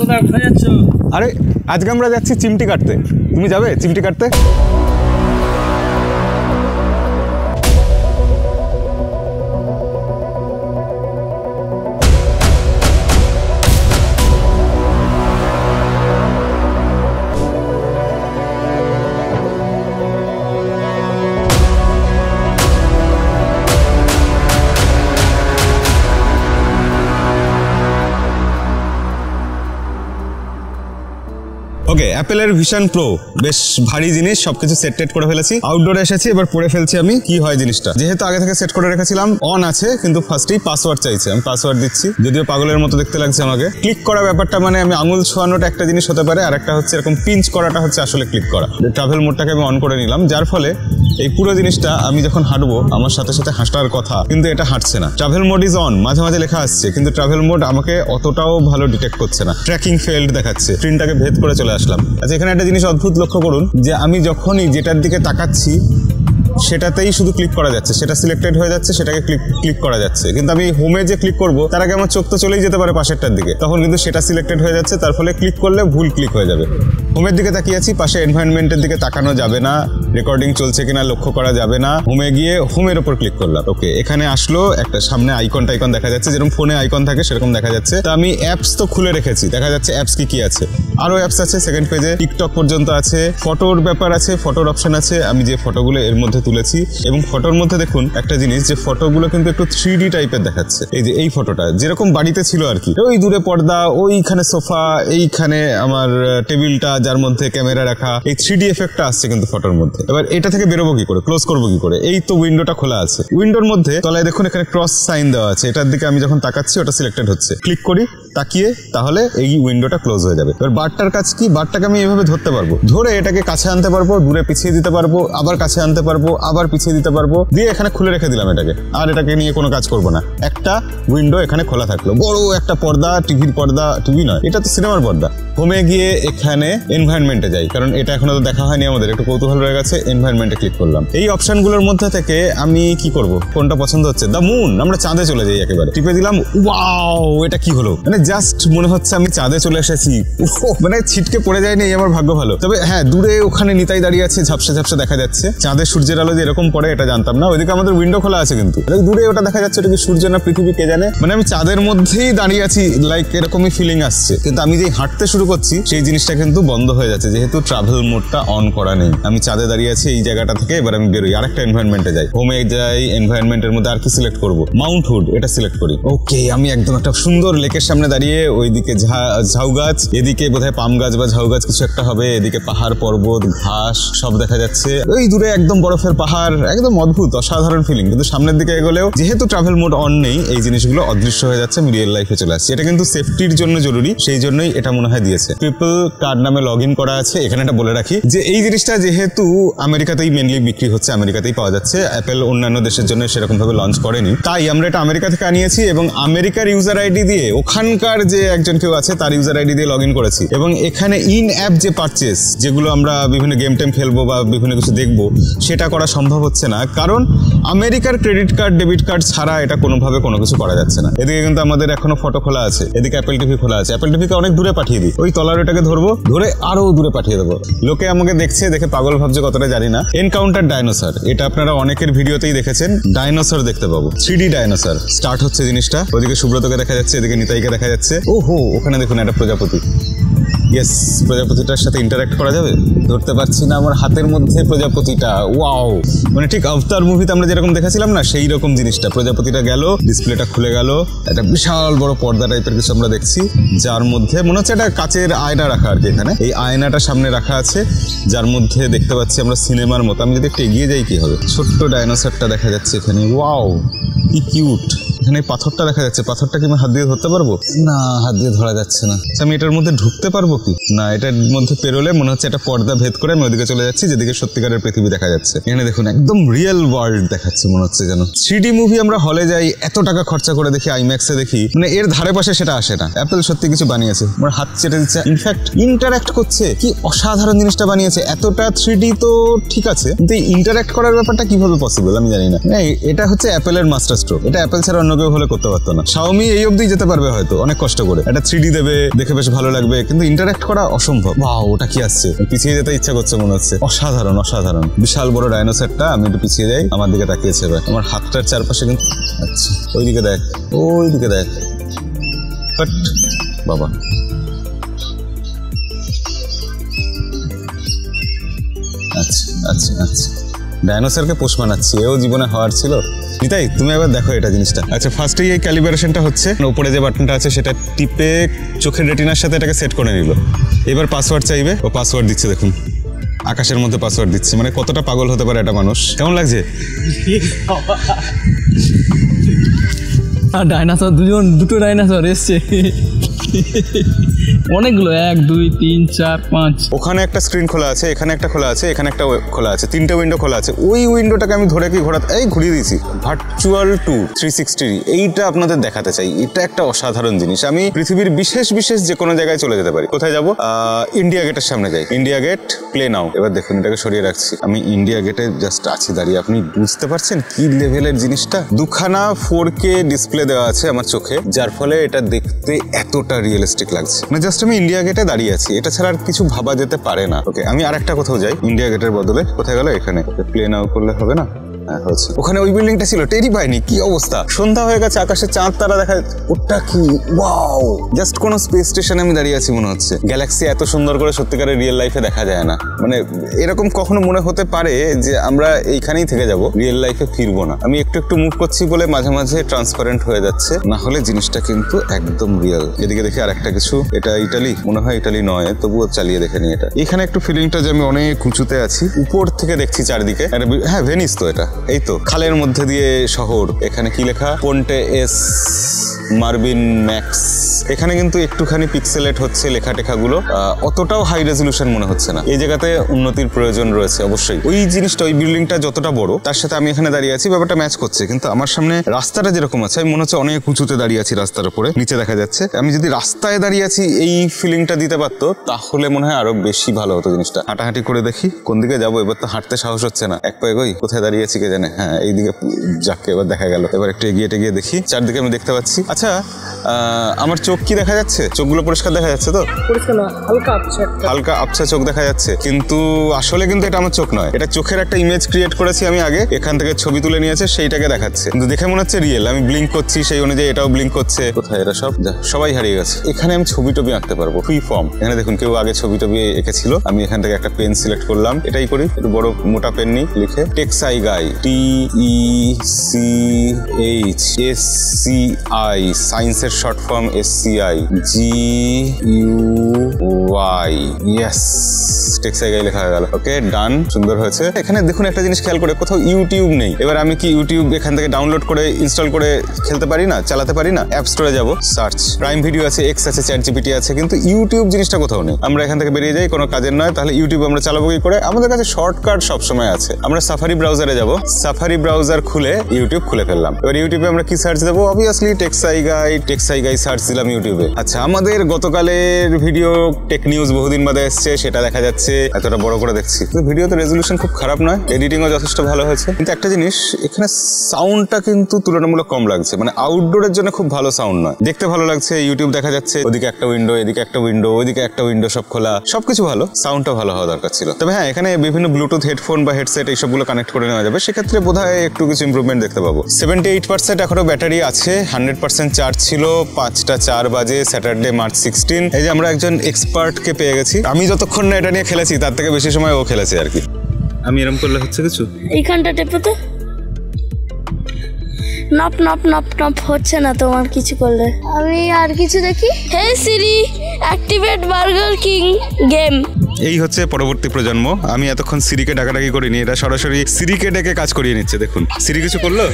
দাদা কোথায় যাচ্ছ? আরে আজকে আমরা যাচ্ছি চিমটি কাটতে। তুমি যাবে চিমটি কাটতে? ওকে, অ্যাপেলের ভিশন প্রো বেশ ভারী জিনিস, সবকিছু সেট টেট করে ফেলেছি। আউটডোরে এসেছি, এবার পরে ফেলছি আমি। কি হয় জিনিসটা, যেহেতু আগে থেকে সেট করে রেখেছিলাম, অন আছে, কিন্তু ফার্স্টেই পাসওয়ার্ড চাইছে। আমি পাসওয়ার্ড দিচ্ছি, যদিও পাগলের মতো দেখতে লাগছে আমাকে। ক্লিক করা ব্যাপারটা মানে আমি আঙুল ছোঁয়ানোটা একটা জিনিস হতে পারে, আর একটা হচ্ছে এরকম পিঞ্চ করাটা হচ্ছে আসলে ক্লিক করা। ট্রাভেল মোডটাকে আমি অন করে নিলাম, যার ফলে এই পুরো জিনিসটা আমি যখন হাঁটবো আমার সাথে সাথে হাঁটার কথা, কিন্তু এটা হাঁটছে না। ট্রাভেল মোড ইজ অন মাঝে মাঝে লেখা আসছে, কিন্তু ট্রাভেল মোড আমাকে অতটাও ভালো ডিটেক্ট করছে না। ট্র্যাকিং ফেল্ড দেখাচ্ছে, স্ক্রিনটাকে ভেদ করে চলে আসলাম। আচ্ছা, এখানে একটা জিনিস অদ্ভুত লক্ষ্য করুন, যে আমি যখনই যেটার দিকে তাকাচ্ছি সেটাতেই শুধু ক্লিক করা যাচ্ছে, সেটা সিলেক্টেড হয়ে যাচ্ছে, সেটাকে ক্লিক করা যাচ্ছে। কিন্তু আমি হোমে যে ক্লিক করবো তার আগে আমার চোখ তো চলেই যেতে পারে পাশেরটার দিকে, তখন কিন্তু সেটা সিলেক্টেড হয়ে যাচ্ছে, তার ফলে ক্লিক করলে ভুল ক্লিক হয়ে যাবে। হোমের দিকে তাকিয়ে আছি, পাশে এনভায়রনমেন্টের দিকে তাকানো যাবে না, রেকর্ডিং চলছে কিনা লক্ষ্য করা যাবে না। হোমে গিয়ে হোমের ওপর ক্লিক করলাম। ওকে, এখানে আসলো একটা সামনে আইকন টাইকন দেখা যাচ্ছে, যেরকম ফোনে আইকন থাকে সেরকম দেখা যাচ্ছে। তো আমি অ্যাপস তো খুলে রেখেছি, দেখা যাচ্ছে অ্যাপস কি আছে। আরো অ্যাপস আছে সেকেন্ড পেজে, টিকটক পর্যন্ত আছে, ফটোর ব্যাপার আছে, ফটোর অপশন আছে। আমি যে ফটোগুলো এর মধ্যে তুলেছি, এবং ফটোর মধ্যে দেখুন একটা জিনিস, যে ফটোগুলো কিন্তু একটু 3D টাইপের দেখাচ্ছে। এই যে এই ফটোটা যেরকম বাড়িতে ছিল আর কি, ওই দূরে পর্দা, ওইখানে সোফা, এইখানে আমার টেবিলটা যার মধ্যে ক্যামেরা রাখা, এই 3D এফেক্টটা আসছে কিন্তু ফটোর মধ্যে। এবার এটা থেকে বেরোবো কি করে, ক্লোজ করবো কি করে? এই তো উইন্ডোটা খোলা আছে, উইন্ডোর মধ্যে তলায় দেখুন এখানে ক্রস সাইন দেওয়া আছে, এটার দিকে আমি যখন তাকাচ্ছি ওটা সিলেক্টেড হচ্ছে। ক্লিক করি তাকিয়ে, তাহলে এই উইন্ডোটা ক্লোজ হয়ে যাবে। এবার বারটার কাজ কি, বারটাকে আমি এইভাবে ধরতে পারবো, ধরে এটাকে কাছে আনতে পারবো, দূরে পিছিয়ে দিতে পারবো, আবার কাছে আনতে পারবো, আবার পিছিয়ে দিতে পারবো, দিয়ে এখানে খুলে রেখে দিলাম এটাকে। আর এটাকে নিয়ে কোনো কাজ করবো না, একটা উইন্ডো এখানে খোলা থাকলো, বড় একটা পর্দা, টিভির পর্দা, টিভি নয়, এটা তো সিনেমার পর্দা। হোমে গিয়ে এখানে এনভায়রনমেন্টে যাই, কারণ এটা এখনো তো দেখা হয়নি আমাদের, একটু কৌতূহল রয়ে গেছে। এনভায়রনমেন্টে ক্লিক করলাম। এই অপশনগুলোর মধ্যে থেকে আমি কি করব, কোনটা পছন্দ হচ্ছে, দ্য মুন, আমরা চাঁদে চলে যাই। একেবারে টিপে দিলাম, ওয়াও, এটা কি হলো, মানে জাস্ট মনে হচ্ছে আমি চাঁদে চলে এসেছি। মানে ছিটকে পড়ে যায়নি, আমার ভাগ্য ভালো। তবে হ্যাঁ, দূরে ওখানে নিতাই দাঁড়িয়ে আছে, ঝাপসা ঝাপসা দেখা যাচ্ছে। চাঁদের সূর্যের আলো যে এরকম পড়ে এটা জানতাম না। ওইদিকে আমাদের উইন্ডো খোলা আছে, কিন্তু দূরে ওটা দেখা যাচ্ছে, ওটা কি সূর্য না পৃথিবী কে জানে। মানে আমি চাঁদের মধ্যেই দাঁড়িয়ে আছি, লাইক এরকমই ফিলিং আসছে। কিন্তু আমি যে হাঁটতে শুরু করছি সেই জিনিসটা কিন্তু বন্ধ হয়ে যাচ্ছে, যেহেতু ট্রাভেল মোডটা অন করা নেই। আমি চাঁদে দাঁড়িয়ে আছি এই জায়গাটা থেকে। এবার আমি বেরোই, আরেকটা এনভায়রনমেন্টে যাই, হোমে যাই, এনভায়রনমেন্টের মধ্যে আর কি সিলেক্ট করবো, মাউন্ট হুড, এটা সিলেক্ট করি। ওকে, আমি একদম একটা সুন্দর লেকের সামনে দাঁড়িয়ে, ওইদিকে ঝাউ গাছ, এদিকে বোধহয় পাম গাছ বা ঝাউ গাছ কিছু একটা হবে, এদিকে পাহাড় পর্বত ঘাস সব দেখা যাচ্ছে, ওই দূরে একদম বরফের পাহাড়, একদম অদ্ভুত অসাধারণ ফিলিং। কিন্তু সামনের দিকে এগোলেও যেহেতু ট্রাভেল মোড অন নেই, এই জিনিসগুলো অদৃশ্য হয়ে যাচ্ছে, আমি রিয়েল লাইফে চলে আসছি। এটা কিন্তু সেফটির জন্য জরুরি, সেই জন্যই এটা মনে হয় দিয়েছে। ট্রিপল কার্ড নামে লগ ইন করা আছে। এখানে এটা বলে রাখি যে এই জিনিসটা যেহেতু আমেরিকাতেই মেনলি বিক্রি হচ্ছে, আমেরিকাতেই পাওয়া যাচ্ছে, অ্যাপেল অন্যান্য দেশের জন্য সেরকম ভাবে লঞ্চ করেনি, তাই আমরা এটা আমেরিকা থেকে আনিয়েছি এবং আমেরিকার ইউজার আইডি দিয়ে, ওখানকার যে একজন কেউ আছে তার ইউজার আইডি দিয়ে লগ ইন করেছি। এবং এখানে ইন অ্যাপ যে পারচেস, যেগুলো আমরা বিভিন্ন গেম টেম খেলবো বা বিভিন্ন কিছু দেখবো, সেটা করা সম্ভব হচ্ছে না, কারণ আমেরিকার ক্রেডিট কার্ড ডেবিট কার্ড ছাড়া এটা কোনোভাবে কোনো কিছু করা যাচ্ছে না। এদিকে কিন্তু আমাদের এখনো ফটো খোলা আছে, এদিকে অ্যাপেল টিভি খোলা আছে। অ্যাপেল টিভিকে অনেক দূরে পাঠিয়ে দিই, ওই তলার ওটাকে ধরবো, ধরে আরো দূরে পাঠিয়ে দেবো। লোকে আমাকে দেখছে, দেখে পাগল ভাবছে কতটা জানি না। এনকাউন্টার ডাইনোসর, এটা আপনারা অনেকের ভিডিওতেই দেখেছেন, ডাইনোসর দেখতে পাবো, 3D ডাইনোসর। স্টার্ট হচ্ছে জিনিসটা, ওদিকে সুব্রতকে দেখা যাচ্ছে, এদিকে নিতাইকে দেখা যাচ্ছে। ওহো, ওখানে দেখুন একটা প্রজাপতি। ইয়েস, প্রজাপতিটার সাথে ইন্টারঅ্যাক্ট করা যাবে, ধরতে পারছি না, আমার হাতের মধ্যে প্রজাপতিটা। ওয়াও, মানে ঠিক আভতার মুভিতে আমরা যেরকম দেখেছিলাম না, সেই রকম জিনিসটা। প্রজাপতিটা গেল, ডিসপ্লেটা খুলে গেল, একটা বিশাল বড় পর্দা টাইপের কিছু আমরা দেখছি, যার মধ্যে মনে হচ্ছে একটা কাচের আয়না রাখা আর কি। এখানে এই আয়নাটা সামনে রাখা আছে, যার মধ্যে দেখতে পাচ্ছি আমরা সিনেমার মতো। আমি যদি একটু এগিয়ে যাই কি হবে, ছোট্ট ডাইনোসরটা দেখা যাচ্ছে এখানে। ওয়াও, কি কিউট। এখানে পাথরটা দেখা যাচ্ছে, পাথরটা কি আমি হাত দিয়ে ধরতে পারবো? না, হাত দিয়ে ধরা যাচ্ছে না। আমি এটার মধ্যে ঢুকতে পারবো কি না? এটার মধ্যে পেরোলে মনে হচ্ছে একটা পর্দা ভেদ করে আমি ওদিকে চলে যাচ্ছি, যেদিকে সত্যিকারের পৃথিবী দেখা যাচ্ছে। এখানে দেখুন একদম রিয়েল ওয়ার্ল্ড দেখাচ্ছে, মনে হচ্ছে যেন 3D মুভি আমরা হলে যাই, এত টাকা খরচা করে দেখি, আইম্যাক্সে দেখি, মানে এর ধারে পাশে সেটা আসে না। অ্যাপেল সত্যি কিছু বানিয়েছে, আমার হাত চেটে দিচ্ছে, ইনফ্যাক্ট ইন্টারঅ্যাক্ট করছে। কি অসাধারণ জিনিসটা বানিয়েছে। এতটা 3D তো ঠিক আছে, কিন্তু ইন্টারঅ্যাক্ট করার ব্যাপারটা কিভাবে পসিবল আমি জানি না। এটা হচ্ছে অ্যাপেলের মাস্টার স্ট্রোক, এটা অ্যাপেল ছাড়া অন্য অন্য কেউ হলে করতে পারতো না। Xiaomi এই অবধি যেতে পারবে হয়তো অনেক কষ্ট করে, একটা 3D দেবে, দেখে বেশ ভালো লাগবে, কিন্তু ইন্টারঅ্যাক্ট করা অসম্ভব। বাহ, ওটা কি আসছে, পিছিয়ে যেতে ইচ্ছা করছে মনে হচ্ছে। অসাধারণ অসাধারণ, বিশাল বড় ডাইনোসরটা। আমি একটু পিছিয়ে যাই, আমার দিকে তাকিয়েছে এবার। আমার হাতটার চারপাশে কিন্তু আচ্ছা, ওইদিকে দেখ, ওইদিকে দেখ। বাট বাবা, আচ্ছা আচ্ছা আচ্ছা, ডাইনোসরকে পোষ মানাচ্ছি, এও জীবনে হওয়ার ছিল। নিতাই, তুমি এবার দেখো এটা জিনিসটা। আচ্ছা, ফার্স্টেই এই ক্যালিব্রেশনটা হচ্ছে, উপরে যে বাটনটা আছে সেটা টিপে চোখের রেটিনার সাথে এটাকে সেট করে নিল। এবার পাসওয়ার্ড চাইবে, ও পাসওয়ার্ড দিচ্ছে দেখুন, আকাশের মধ্যে পাসওয়ার্ড দিচ্ছে। মানে কতটা পাগল হতে পারে একটা মানুষ। কেমন লাগছে? আর ডাইনোসর, দুটো ডাইনোসর এসছে, অনেকগুলো, 1 2 3 4 5। ওখানে একটা স্ক্রিন খোলা আছে, এখানে একটা খোলা আছে, এখানে একটা খোলা আছে, 3টে উইন্ডো খোলা আছে। ওই উইন্ডোটাকে আমি ধরে কি ঘুরিয়ে দিয়েছি। ভার্চুয়াল ট্যুর 360, এইটা আপনাদের দেখাতে চাই। এটা একটা অসাধারণ জিনিস। আমি পৃথিবীর বিশেষ বিশেষ যে কোনো জায়গায় চলে যেতে পারি। কোথায় যাবো? ইন্ডিয়া গেটের সামনে যাই। India gate, play now. এবার দেখুন, এটাকে সরিয়ে রাখছি, আমি ইন্ডিয়া গেটে জাস্ট আছি দাঁড়িয়ে। আপনি বুঝতে পারছেন কি লেভেলের জিনিসটা? দুখানা 4K ডিসপ্লে দেওয়া আছে আমার চোখে, যার ফলে এটা দেখতে এতটা রিয়েলিস্টিক লাগছে। মানে জাস্ট আমি ইন্ডিয়া গেটে দাঁড়িয়ে আছি, এটা ছাড়া আর কিছু ভাবা যেতে পারে না। ওকে, আমি আরেকটা কোথাও যাই ইন্ডিয়া গেটের বদলে। কোথায় গেল? এখানে। প্লে নাও করলে হবে না? হচ্ছে। ওখানে ওই বিল্ডিংটা ছিল, টেরি পাইনি। কি অবস্থা, সন্ধ্যা হয়ে গেছে, আকাশে চাঁদ তারা দেখা। ওটা কি ওয়াও, জাস্ট কোন স্পেস স্টেশনে আমি দাঁড়িয়ে আছি মনে হচ্ছে। গ্যালাক্সি এত সুন্দর করে সত্যিকারের রিয়েল লাইফে দেখা যায় না। মানে এরকম কখনো মনে হতে পারে যে আমরা এইখানেই থেকে যাব, রিয়েল লাইফে ফিরবো না। আমি একটু একটু মুভ করছি বলে মাঝে মাঝে ট্রান্সপারেন্ট হয়ে যাচ্ছে, না হলে জিনিসটা কিন্তু একদম রিয়েল। এদিকে দেখি আরেকটা কিছু, এটা ইটালি মনে হয়, ইটালি নয়, তবুও চালিয়ে দেখে নি এটা। এখানে একটু ফিলিংটা যে আমি অনেক উঁচুতে আছি, উপর থেকে দেখছি চারদিকে। হ্যাঁ, ভেনিস তো এটা, এই তো খালের মধ্যে দিয়ে শহর। এখানে কি লেখা? পন্টে এস মার্বিন ম্যাক্স। এখানে কিন্তু একটুখানি পিক্সেলেট হচ্ছে লেখা টেখাগুলো, অতটাও হাই রেজলিউশন মনে হচ্ছে না। এই জায়গাতে উন্নতির প্রয়োজন রয়েছে অবশ্যই। ওই জিনিসটা, ওই বিল্ডিংটা যতটা বড়, তার সাথে আমি এখানে দাঁড়িয়ে আছি, ব্যাপারটা ম্যাচ করছে। কিন্তু আমার সামনে রাস্তাটা যেরকম আছে, আমি মনে হচ্ছে অনেক উঁচুতে দাঁড়িয়ে আছি, রাস্তার উপরে নিচে দেখা যাচ্ছে। আমি যদি রাস্তায় দাঁড়িয়ে আছি এই ফিলিংটা দিতে পারতো, তাহলে মনে হয় আরো বেশি ভালো হতো জিনিসটা। হাঁটাহাঁটি করে দেখি কোন দিকে যাবো। এবার তো হাঁটতে সাহস হচ্ছে না, এক পায়ে গই। কোথায় দাঁড়িয়ে আছি কে জানে। হ্যাঁ, এইদিকে, যাকে এবার দেখা গেল। এবার একটু এগিয়ে টেগিয়ে দেখি, চারদিকে আমি দেখতে পাচ্ছি। আচ্ছা, আমার চোখ কি দেখা যাচ্ছে? চোখগুলো পরিষ্কার দেখা যাচ্ছে তো? পরিষ্কার না, হালকা আবছা চোখ দেখা যাচ্ছে, কিন্তু আসলে কিন্তু এটা আমার চোখ নয়। এটা চোখের একটা ইমেজ ক্রিয়েট করেছি আমি আগে, এখান থেকে ছবি তুলে নিয়েছে, সেইটাকে দেখাচ্ছে, কিন্তু দেখে মনে হচ্ছে রিয়েল। আমি ব্লিঙ্ক করছি, সেই অনুযায়ী এটাও ব্লিঙ্ক করছে। কোথায় এরা সব? সবাই হারিয়ে গেছে। এখানে আমি ছবি টবি আঁকতে পারবো, ফ্রি ফর্ম। এখানে দেখুন, কেউ আগে ছবি টবি এঁকেছিল। আমি এখান থেকে একটা পেন সিলেক্ট করলাম, এটাই করি, একটু বড় মোটা পেন নিই, লিখে টেক্সাই গাই, TECHSCI, সায়েন্সের short form SCI, GUY, yes, Techsci Guy লেখা হয়ে গেল। ওকে, ডান, সুন্দর হয়েছে। এখানে দেখুন একটা জিনিস খেয়াল করে, কোথাও ইউটিউব নেই। এবার আমি কি ইউটিউব এখান থেকে ডাউনলোড করে ইনস্টল করে খেলতে পারি না, চালাতে পারি না? অ্যাপ স্টোরে যাবো, সার্চ, প্রাইম ভিডিও আছে, এক্স আছে, ChatGPT আছে, কিন্তু ইউটিউব জিনিসটা কোথাও নেই। আমরা এখান থেকে বেরিয়ে যাই, কোনো কাজের নয়। তাহলে ইউটিউব আমরা চালাবো কি করে? আমাদের কাছে শর্টকাট সবসময় আছে। আমরা সাফারি ব্রাউজারে যাব, সাফারি ব্রাউজার খুলে ইউটিউব খুলে ফেললাম। এবার ইউটিউবে আমরা কি সার্চ দেবো? অবভিয়াসলি টেক্সাই গাই সার্চ দিলাম ইউটিউবে। আচ্ছা, আমাদের গতকালের ভিডিও টেক নিউজ বহুদিন বাদে এসছে, সেটা দেখা যাচ্ছে, এতটা বড় করে দেখছি। ভিডিওতে রেজলিউশন খুব খারাপ নয়, এডিটিংও যথেষ্ট ভালো হয়েছে। কিন্তু একটা জিনিস, এখানে সাউন্ডটা কিন্তু তুলনামূলক কম লাগছে। মানে আউটডোরের জন্য খুব ভালো সাউন্ড নয়। দেখতে ভালো লাগছে, ইউটিউব দেখা যাচ্ছে, ওদিকে একটা উইন্ডো, এদিকে একটা উইন্ডো, ওইদিকে একটা উইন্ডো, সব খোলা, সবকিছু ভালো। সাউন্ডটা ভালো হওয়া দরকার ছিল। তবে হ্যাঁ, এখানে বিভিন্ন ব্লুটুথ হেডফোন বা হেডসেট এইসবগুলো কানেক্ট করে নেওয়া যাবে, সেক্ষেত্রে বোধহয় একটু কিছু ইমপ্রুভমেন্ট দেখতে পাবো। 78% এখনো ব্যাটারি আছে, 100% চার্জ ছিল। 5টা 4 বাজে, স্যাটারডে, মার্চ 16। এই যে আমরা একজন এক্সপার্টকে পেয়ে গেছি। আমি যতক্ষণ না এটা নিয়ে খেলেছি, তার থেকে বেশি সময় ও খেলেছে আর কি। আমি এরকম করলে হচ্ছে কিছু, এইখানটা টেপে তো নপ নপ নপ নপ হচ্ছে না তোমার কিছু করলে। আমি আর কিছু দেখি। হে সিরি, অ্যাক্টিভেট বার্গার কিং গেম। এই হচ্ছে পরবর্তী প্রজন্ম। আমি এতক্ষণ সিরিকে ডাকাডাকি করিনি, এটা সরাসরি সিরিকে ডেকে কাজ করিয়ে নিচ্ছে। দেখুন, সিরি কিছু করলো?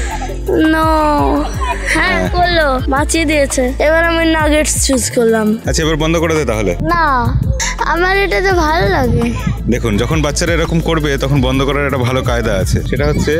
নো, হ্যাঁ করলো, বাঁচিয়ে দিয়েছে। এবার আমি নাগেটস চুজ করলাম। আচ্ছা, এবার বন্ধ করে দে তাহলে। না, আমার এটা তো ভালো লাগে। দেখুন, যখন বাচ্চারা এরকম করবে, তখন বন্ধ করার একটা ভালো কায়দা আছে। সেটা হচ্ছে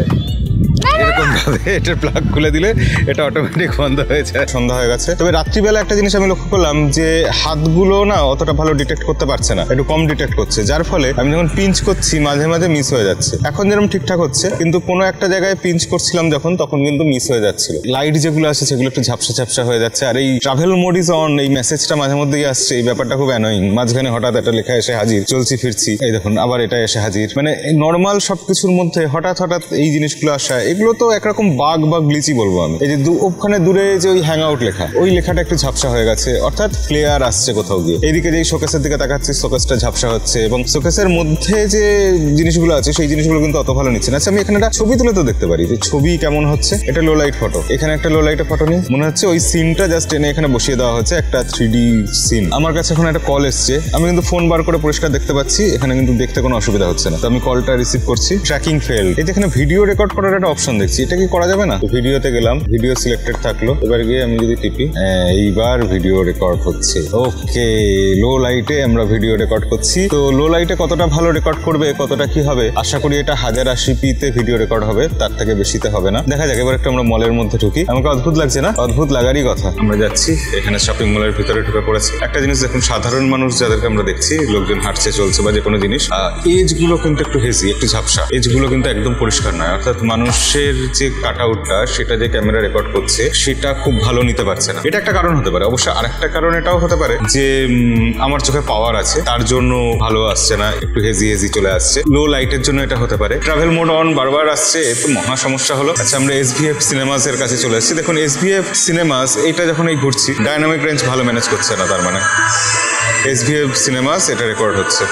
এরকম ভাবে এটার প্লাগ খুলে দিলে এটা অটোমেটিক বন্ধ হয়ে যায়। সন্ধ্যা হয়ে গেছে, তবে রাত্রিবেলা একটা জিনিস আমি লক্ষ্য করলাম যে হাতগুলো না অতটা ভালো ডিটেক্ট করতে পারছে না, একটু কম ডিটেক্ট করছে, যার ফলে আমি যখন পিঞ্চ করছি মাঝে মাঝে মিস হয়ে যাচ্ছে। এখন যেরকম ঠিকঠাক হচ্ছে, কিন্তু কোনো একটা জায়গায় পিঞ্চ করছিলাম যখন, তখন কিন্তু মিস হয়ে যাচ্ছিল। লাইট যেগুলো আছে সেগুলো একটু ঝাপসা ঝাপসা হয়ে যাচ্ছে। আর এই ট্রাভেল মোড ইজ অন, এই মেসেজটা মাঝে মধ্যেই আসছে, এই ব্যাপারটা খুব অ্যানোয়িং। মাঝখানে হঠাৎ একটা লেখা এসে হাজির, চলছি ফিরছি, এই দেখুন আবার এটা এসে হাজির। মানে নর্মাল সবকিছুর মধ্যে হঠাৎ হঠাৎ এই জিনিসগুলো আসা, এগুলো তো একরকম বাগ বা গ্লিচি বলবো আমি। এই যে ওখানে দূরে যে ওই হ্যাং আউট লেখা, ওই লেখাটা একটু ঝাপসা হয়ে গেছে, অর্থাৎ ফ্লেয়ার আসছে কোথাও গিয়ে। এইদিকে যে শোকেসের দিকে তাকাচ্ছি, শোকেসটা ঝাপসা হচ্ছে, এবং শোকেসের মধ্যে যে জিনিসগুলো আছে সেই জিনিসগুলো কিন্তু অত ভালো নিচ্ছে না। আচ্ছা, আমি এখানে একটা ছবি তুলে তো দেখতে পারি যে ছবি কেমন হচ্ছে। এটা লো লাইট ফটো, এখানে একটা লো লাইটের ফটো নিই, মনে হচ্ছে ওই সিনটা জাস্ট এনে এখানে বসিয়ে দেওয়া হচ্ছে, একটা 3D সিন। আমার কাছে এখন একটা কল এসছে, আমি কিন্তু ফোন বার করে পরিষ্কার দেখতে পাচ্ছি, এখানে কিন্তু দেখতে কোনো অসুবিধা হচ্ছে না। তো আমি কলটা রিসিভ করছি, ট্র্যাকিং ফেল। এই যে এখানে ভিডিও রেকর্ড করার একটা অপশন দেখছি, এটা কি করা যাবে না? ভিডিওতে গেলাম, ভিডিও সিলেক্টেড থাকলো, এবার গিয়ে আমি যদি টিপি, এইবার ভিডিও রেকর্ড হচ্ছে। ওকে, লো লাইটে আমরা ভিডিও রেকর্ড করছি। তো লো লাইটে কতটা ভালো রেকর্ড করবে, কতটা কি হবে, আশা করি এটা 1080p-তে ভিডিও রেকর্ড হবে, তার থেকে বেশিতে হবে না। দেখা যাক। এবার একটু আমরা মলের মধ্যে ঢুকি। আমাকে অদ্ভুত লাগছে না? অদ্ভুত লাগারই কথা। আমরা যাচ্ছি, এখানে শপিং মলের ভিতরে ঢুকে পড়েছি। একটা জিনিস দেখুন, সাধারণ মানুষ যাদেরকে আমরা দেখছি, লোকজন হাঁটছে চলছে বা যে কোনো জিনিস, এজ গুলো কিন্তু একটু হেজি, একটু ঝাপসা। এজ গুলো কিন্তু একদম পরিষ্কার নয়, অর্থাৎ মানুষের যে কাট আউটটা সেটা যে ক্যামেরা রেকর্ড করছে সেটা খুব ভালো নিতে পারছে না। এটা একটা কারণ হতে পারে। অবশ্য আরেকটা কারণ এটাও হতে পারে যে আমার চোখে পাওয়ার আছে, তার জন্য ভালো আসছে না, একটু হেজি হেজি চলে আসছে। লো লাইটের জন্য এটা হতে পারে। ট্রাভেল মোড অন বারবার আসছে, তো মহা সমস্যা হলো। আচ্ছা, আমরা SVF সিনেমাস এর কাছে চলে এসেছি। দেখুন SVF সিনেমাস, এটা যখন এই ঘুরছি, ডায়নামিক রেঞ্জ ভালো ম্যানেজ করছে না, তার মানে SVF সিনেমাস এটা রেকর্ড হচ্ছে।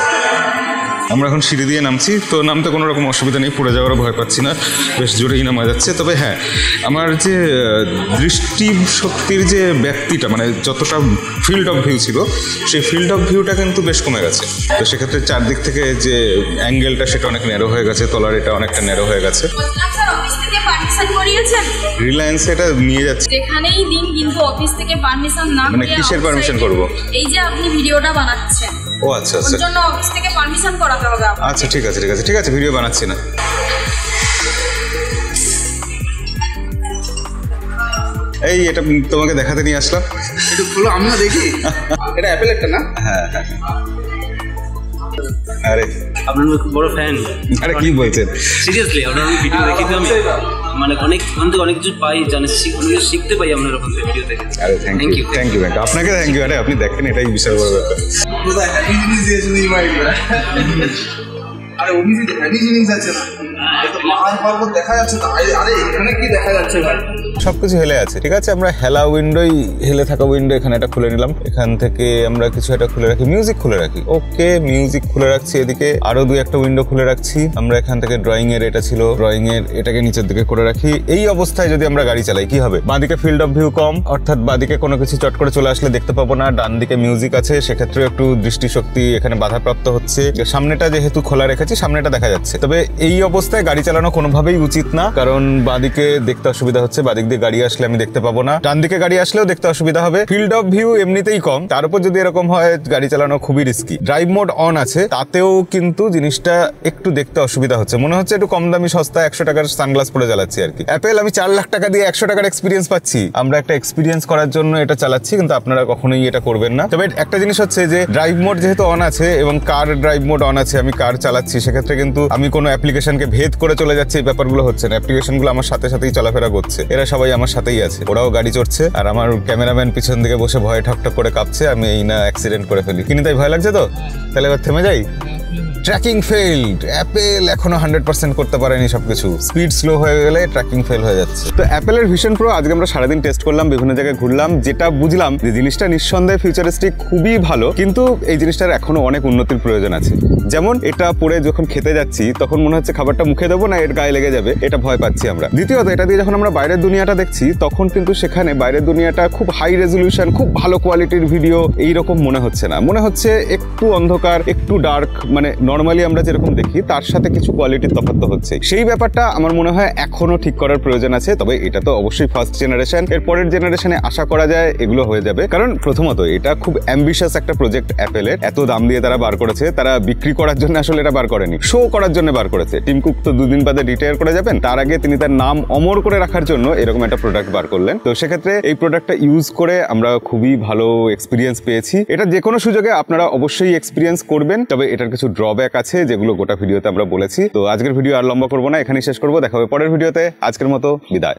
আমরা এখন সিঁড়ি দিয়ে নামছি, তো নামতে কোনো রকম অসুবিধা নেই, পড়ে যাওয়ারও ভয় পাচ্ছি না, বেশ জোরেই নামা যাচ্ছে। তবে হ্যাঁ, আমার যে দৃষ্টি শক্তির যে ব্যাপ্তিটা, মানে যতটা ফিল্ড অফ ভিউ ছিল, সেই ফিল্ড অফ ভিউটা কিন্তু বেশ কমে গেছে। তো সেক্ষেত্রে চারদিক থেকে যে অ্যাঙ্গেলটা সেটা অনেক ন্যারো হয়ে গেছে, তলার এটা অনেকটা ন্যারো হয়ে গেছে। রিলায়েন্স এটা নিয়ে যাচ্ছে যেখানেই দিন, কিন্তু অফিস থেকে পারমিশন না, মানে কিসের পারমিশন করব? এই যে আপনি ভিডিওটা বানাচ্ছেন, ও আচ্ছা আচ্ছা, ওর জন্য অফিস থেকে পারমিশন করাতে হবে। আচ্ছা ঠিক আছে ঠিক আছে ঠিক আছে, ভিডিও বানাচ্ছি না। এই এটা তোমাকে দেখাতে নিয়ে আসলাম, একটু খুলো, আমিও দেখি। এটা অ্যাপেলেরটা না? হ্যাঁ হ্যাঁ। আরে আপনার খুব বড় ফ্যান। আরে কি বলছেন? সিরিয়াসলি আপনার ভিডিও দেখি তো আমি, মানে অনেক অনেক কিছু পাই, জানি, অনেক কিছু শিখতে পাই আপনার ওখান থেকে, ভিডিও থেকে। আরে থ্যাংক ইউ থ্যাংক ইউ আপনাকে থ্যাংক ইউ। আরে আপনি দেখেন, এটাই বিশাল বড় ব্যাপার। জিনিস দিয়েছেন এই মাইন্ডে। আরে অভিজিৎ হেভি জিনিস আছে না, তো পাহাড় পর্বত দেখা যাচ্ছে না। আরে এখানে কি দেখা যাচ্ছে ভাই? সবকিছু হেলে আছে, ঠিক আছে। আমরা হেলা উইন্ডোই, হেলে থাকা উইন্ডো এখানে এটা খুলে নিলাম। এখান থেকে আমরা কিছু একটা খুলে রাখি, মিউজিক খুলে রাখি। ওকে, মিউজিক খুলে রাখছি। এদিকে আরো দুই একটা উইন্ডো খুলে রাখছি। আমরা এখান থেকে ড্রয়িং এর, এটা ছিল ড্রয়িং এর, এটাকে নিচের দিকে করে রাখি। এই অবস্থায় যদি আমরা গাড়ি চালাই কি হবে? বাঁদিকে ফিল্ড অফ ভিউ কম, অর্থাৎ বাঁদিকে কোনো কিছু চট করে চলে আসলে দেখতে পাবো না। ডান দিকে মিউজিক আছে, সেক্ষেত্রে একটু দৃষ্টিশক্তি এখানে বাধাপ্রাপ্ত হচ্ছে। সামনেটা যেহেতু খোলা রেখেছি, সামনেটা দেখা যাচ্ছে। তবে এই অবস্থায় গাড়ি চালানো কোনোভাবেই উচিত না, কারণ বাঁদিকে দেখতে অসুবিধা হচ্ছে। বাঁদিক দিয়ে গাড়ি আসলে আমি দেখতে পাবো না, ডান দিকে গাড়ি আসলেও দেখতে অসুবিধা হবে। ফিল্ড অফ ভিউ এমনিতেই কম, তার উপর যদি এরকম হয় গাড়ি চালানো খুবই রিস্কি। ড্রাইভ মোড অন আছে, তাতেও কিন্তু জিনিসটা একটু দেখতে অসুবিধা হচ্ছে। মনে হচ্ছে একটু কম দামি সস্তা 100 টাকার সানগ্লাস পরে চালাচ্ছি আর কি। অ্যাপেল, আমি 4 লাখ টাকা দিয়ে 100 টাকার এক্সপিরিয়েন্স পাচ্ছি। আমরা একটা এক্সপিরিয়েন্স করার জন্য এটা চালাচ্ছি, কিন্তু আপনারা কখনোই এটা করবেন না। তবে একটা জিনিস হচ্ছে যে ড্রাইভ মোড যেহেতু অন আছে এবং কার ড্রাইভ মোড অন আছে, আমি কার চালাচ্ছি, সেক্ষেত্রে কিন্তু আমি কোনো অ্যাপ্লিকেশনকে ভেদ করে চলে যাচ্ছে, এই ব্যাপারগুলো হচ্ছে না। অ্যাপ্লিকেশনগুলো আমার সাথে সাথেই চলাফেরা করছে, এরা সবাই আমার সাথেই আছে। ওরাও গাড়ি চড়ছে, আর আমার ক্যামেরাম্যান পিছন দিকে বসে ভয়ে ঠকঠক করে কাঁপছে, আমি এই না অ্যাক্সিডেন্ট করে ফেলি। কিনি তাই ভয় লাগছে তো? তাহলে এবার থেমে যাই। Tracking failed. অ্যাপেল এখনো 100% করতে পারেনি সবকিছু। স্পিড স্লো হয়ে গেলে ট্র্যাকিং ফেল হয়ে যাচ্ছে। তো অ্যাপেলের ভিশন প্রো আজকে আমরা সারাদিন টেস্ট করলাম, বিভিন্ন জায়গায় ঘুরলাম, যেটা বুঝলাম যে জিনিসটা নিঃসন্দেহে ফিউচারিস্টিক, খুবই ভালো, কিন্তু এই জিনিসটার এখনো অনেক উন্নতির প্রয়োজন আছে। যেমন এটা পরে যখন খেতে যাচ্ছি তখন মনে হচ্ছে খাবারটা মুখে দেবো না এর গায়ে লেগে যাবে, এটা ভয় পাচ্ছি আমরা। দ্বিতীয়ত, এটা দিয়ে যখন আমরা বাইরের দুনিয়াটা দেখছি তখন কিন্তু সেখানে বাইরের দুনিয়াটা খুব হাই রেজলিউশন, খুব ভালো কোয়ালিটির ভিডিও এইরকম মনে হচ্ছে না। মনে হচ্ছে একটু অন্ধকার, একটু ডার্ক, মানে নর্মালি আমরা যেরকম দেখি তার সাথে কিছু কোয়ালিটির তফাৎ তো হচ্ছে। সেই ব্যাপারটা আমার মনে হয় এখনো ঠিক করার প্রয়োজন আছে। তবে এটা তো অবশ্যই ফার্স্ট জেনারেশন, এর পরের জেনারেশনে আশা করা যায় এগুলো হয়ে যাবে। কারণ প্রথমত এটা খুব অ্যাম্বিশাস একটা প্রজেক্ট অ্যাপেলের, এত দাম দিয়ে তারা বার করেছে, তারা বিক্রি করার জন্য আসলে এটা বার করেনি, শো করার জন্য বার করেছে। টিম কুক তো 2 দিন বাদে রিটায়ার করে যাবেন, তার আগে তিনি তার নাম অমর করে রাখার জন্য এরকম একটা প্রোডাক্ট বার করলেন। তো সেক্ষেত্রে এই প্রোডাক্টটা ইউজ করে আমরা খুবই ভালো এক্সপিরিয়েন্স পেয়েছি। এটা যে কোনো সুযোগে আপনারা অবশ্যই এক্সপিরিয়েন্স করবেন, তবে এটার কিছু ড্রব্যাক আছে যেগুলো গোটা ভিডিওতে আমরা বলেছি। তো আজকের ভিডিও আর লম্বা করবো না, এখানেই শেষ করবো। দেখা হবে পরের ভিডিওতে। আজকের মতো বিদায়।